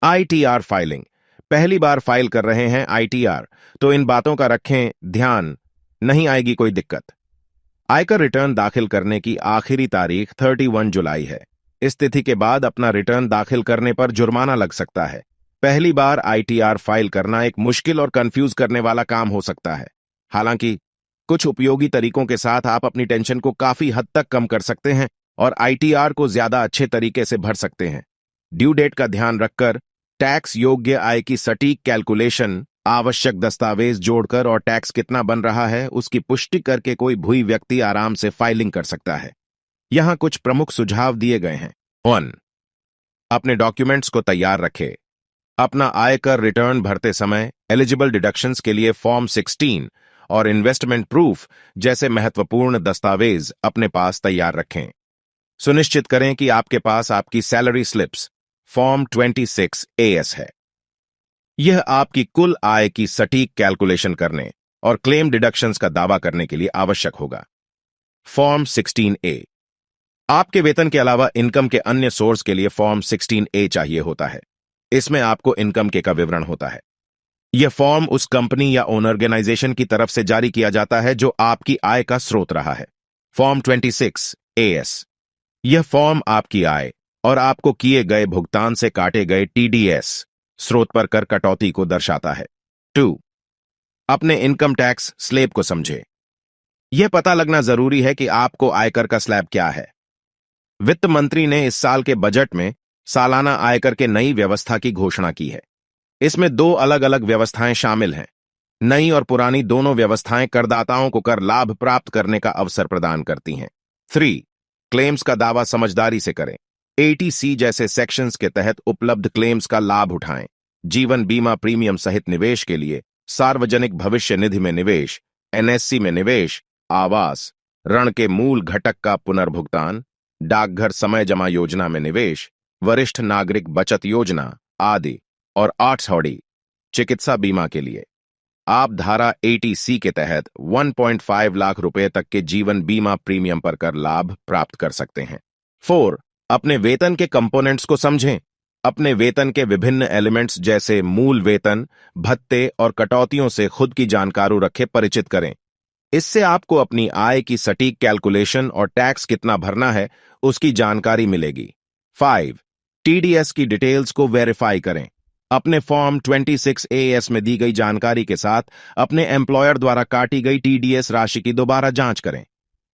ITR filing. पहली बार file कर रहे हैं आईटीआर, तो इन बातों का रखें ध्यान, नहीं आएगी कोई दिक्कत। आयकर रिटर्न दाखिल करने की आखिरी तारीख 31 जुलाई है। इस तिथि के बाद अपना रिटर्न दाखिल करने पर जुर्माना लग सकता है। पहली बार आईटीआर फाइल करना एक मुश्किल और कंफ्यूज करने वाला काम हो सकता है। हालांकि कुछ उपयोगी तरीकों के साथ आप अपनी टेंशन को काफी हद तक कम कर सकते हैं और आईटीआर को ज्यादा अच्छे तरीके से भर सकते हैं। ड्यू डेट का ध्यान रखकर टैक्स योग्य आय की सटीक कैलकुलेशन, आवश्यक दस्तावेज जोड़कर और टैक्स कितना बन रहा है उसकी पुष्टि करके कोई भूई व्यक्ति आराम से फाइलिंग कर सकता है। यहां कुछ प्रमुख सुझाव दिए गए हैं। 1. अपने डॉक्यूमेंट्स को तैयार रखें। अपना आयकर रिटर्न भरते समय एलिजिबल डिडक्शंस के लिए फॉर्म 16 और इन्वेस्टमेंट प्रूफ जैसे महत्वपूर्ण दस्तावेज अपने पास तैयार रखें। सुनिश्चित करें कि आपके पास आपकी सैलरी स्लिप्स फॉर्म 26 AS है। यह आपकी कुल आय की सटीक कैलकुलेशन करने और क्लेम डिडक्शंस का दावा करने के लिए आवश्यक होगा। Form 16A। आपके वेतन के अलावा इनकम के अन्य सोर्स के लिए फॉर्म 16A चाहिए होता है। इसमें आपको इनकम के का विवरण होता है। यह फॉर्म उस कंपनी या ओनर ऑर्गेनाइजेशन की तरफ से जारी किया जाता है जो आपकी आय का स्रोत रहा है। Form 26 AS। यह फॉर्म आपकी आय और आपको किए गए भुगतान से काटे गए TDS स्रोत पर कर कटौती को दर्शाता है। 2. अपने इनकम टैक्स स्लैब को समझें। यह पता लगना जरूरी है कि आपको आयकर का स्लैब क्या है। वित्त मंत्री ने इस साल के बजट में सालाना आयकर के नई व्यवस्था की घोषणा की है। इसमें 2 अलग अलग व्यवस्थाएं शामिल हैं। नई और पुरानी दोनों व्यवस्थाएं करदाताओं को कर लाभ प्राप्त करने का अवसर प्रदान करती हैं। 3. क्लेम्स का दावा समझदारी से करें। 80C जैसे सेक्शंस के तहत उपलब्ध क्लेम्स का लाभ उठाएं। जीवन बीमा प्रीमियम सहित निवेश के लिए सार्वजनिक भविष्य निधि में निवेश, NSC में निवेश, आवास, ऋण के मूल घटक का पुनर्भुगतान, डाकघर समय जमा योजना में निवेश, वरिष्ठ नागरिक बचत योजना आदि, और 8 चिकित्सा बीमा के लिए आप धारा 80C के तहत 1.5 लाख रुपए तक के जीवन बीमा प्रीमियम पर कर लाभ प्राप्त कर सकते हैं। 4. अपने वेतन के कंपोनेंट्स को समझें। अपने वेतन के विभिन्न एलिमेंट्स जैसे मूल वेतन, भत्ते और कटौतियों से खुद की जानकारी रखे परिचित करें। इससे आपको अपनी आय की सटीक कैलकुलेशन और टैक्स कितना भरना है उसकी जानकारी मिलेगी। 5. TDS की डिटेल्स को वेरीफाई करें। अपने फॉर्म 26 AS में दी गई जानकारी के साथ अपने एम्प्लॉयर द्वारा काटी गई TDS राशि की दोबारा जांच करें।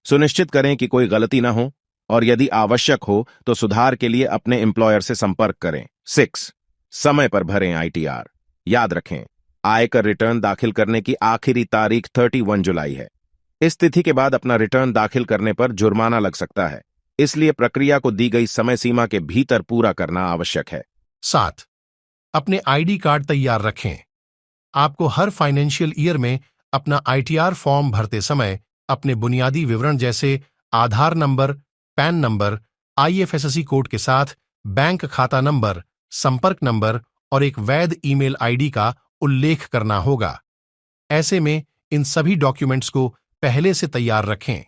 सुनिश्चित करें कि कोई गलती न हो और यदि आवश्यक हो तो सुधार के लिए अपने एम्प्लॉयर से संपर्क करें। 6. समय पर भरें आईटीआर। याद रखें, आयकर रिटर्न दाखिल करने की आखिरी तारीख 31 जुलाई है। इस तिथि के बाद अपना रिटर्न दाखिल करने पर जुर्माना लग सकता है, इसलिए प्रक्रिया को दी गई समय सीमा के भीतर पूरा करना आवश्यक है। 7. अपने ID कार्ड तैयार रखें। आपको हर फाइनेंशियल ईयर में अपना ITR फॉर्म भरते समय अपने बुनियादी विवरण जैसे Aadhaar number, PAN number, IFSC code के साथ बैंक खाता नंबर, संपर्क नंबर और एक वैध ईमेल ID का उल्लेख करना होगा। ऐसे में इन सभी डॉक्यूमेंट्स को पहले से तैयार रखें।